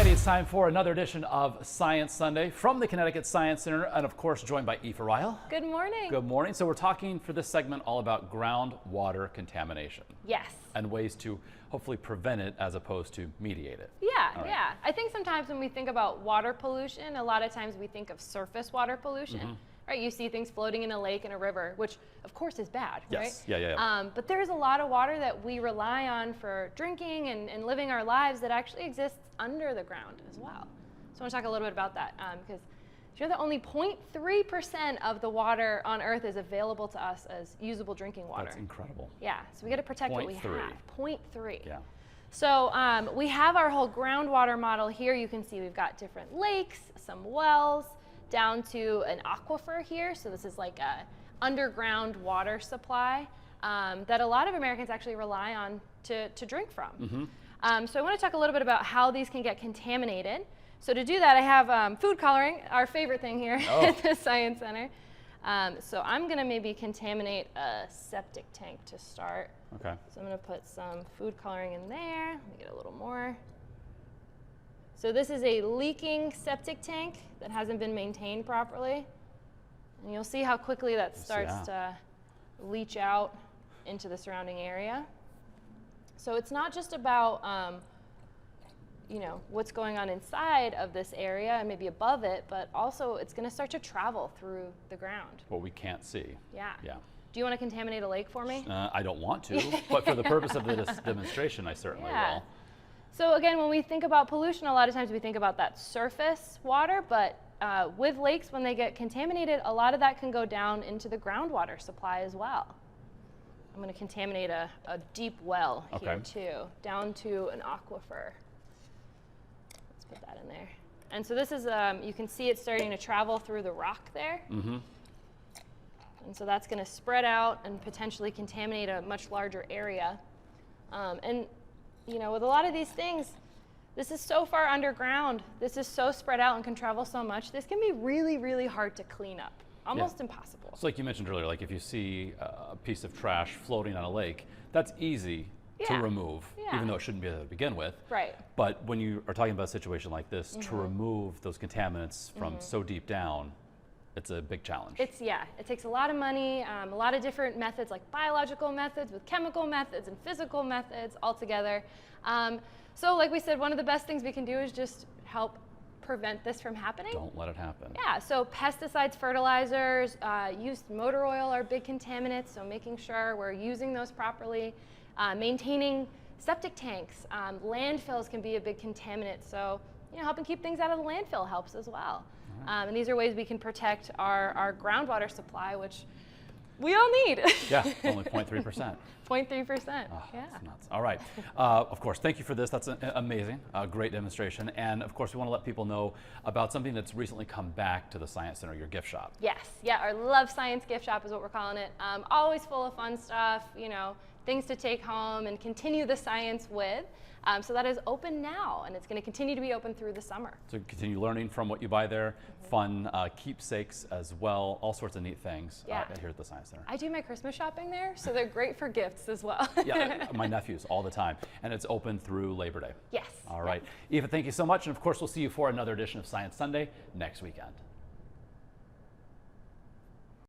Alrighty, it's time for another edition of Science Sunday from the Connecticut Science Center, and of course joined by Aoife Ryle. Good morning. Good morning. So we're talking for this segment all about groundwater contamination. Yes. And ways to hopefully prevent it as opposed to mediate it. Yeah, yeah. I think sometimes when we think about water pollution, a lot of times we think of surface water pollution. Right, you see things floating in a lake and a river, which of course is bad, right? Yes, yeah. But there's a lot of water that we rely on for drinking and living our lives that actually exists under the ground as well. So I want to talk a little bit about that because you know that only 0.3% of the water on Earth is available to us as usable drinking water. That's incredible. Yeah, so we got to protect what we have. 0.3. Yeah. So we have our whole groundwater model here. You can see we've got different lakes, some wells, down to an aquifer here. So this is like a underground water supply that a lot of Americans actually rely on to drink from. So I want to talk a little bit about how these can get contaminated. So to do that, I have food coloring, our favorite thing here at the Science Center. So I'm going to maybe contaminate a septic tank to start. Okay. So I'm going to put some food coloring in there. Let me get a little more. So this is a leaking septic tank that hasn't been maintained properly. And you'll see how quickly that starts to leach out into the surrounding area. So it's not just about you know, what's going on inside of this area and maybe above it, but also it's going to start to travel through the ground. What we can't see. Yeah. Yeah. Do you want to contaminate a lake for me? I don't want to, but for the purpose of this demonstration, I certainly will. So again, when we think about pollution, a lot of times we think about that surface water, but with lakes, when they get contaminated, a lot of that can go down into the groundwater supply as well. I'm going to contaminate a deep well here too, down to an aquifer. Let's put that in there. And so this is, you can see it starting to travel through the rock there. And so that's going to spread out and potentially contaminate a much larger area. And you know, with a lot of these things, this is so far underground, this is so spread out and can travel so much, this can be really, really hard to clean up. Almost impossible. So like you mentioned earlier, like if you see a piece of trash floating on a lake, that's easy to remove, even though it shouldn't be there to begin with. Right. But when you are talking about a situation like this, to remove those contaminants from so deep down, it's a big challenge. It takes a lot of money, a lot of different methods like biological methods with chemical methods and physical methods all together. So like we said, one of the best things we can do is just help prevent this from happening. Don't let it happen. Yeah, so pesticides, fertilizers, used motor oil are big contaminants, so making sure we're using those properly. Maintaining septic tanks, landfills can be a big contaminant, so you know, helping keep things out of the landfill helps as well. And these are ways we can protect our groundwater supply, which we all need. Yeah, only 0.3%. 0.3%, yeah. That's nuts. All right, of course, thank you for this. That's amazing, great demonstration. And of course, we want to let people know about something that's recently come back to the Science Center, your gift shop. Yes, yeah, our Love Science gift shop is what we're calling it. Always full of fun stuff, you know, things to take home and continue the science with. So that is open now, and it's going to continue to be open through the summer. So continue learning from what you buy there, fun keepsakes as well, all sorts of neat things here at the Science Center. I do my Christmas shopping there, so they're great for gifts as well. Yeah, my nephews all the time, and it's open through Labor Day. Yes. All right. Aoife, thank you so much, and of course we'll see you for another edition of Science Sunday next weekend.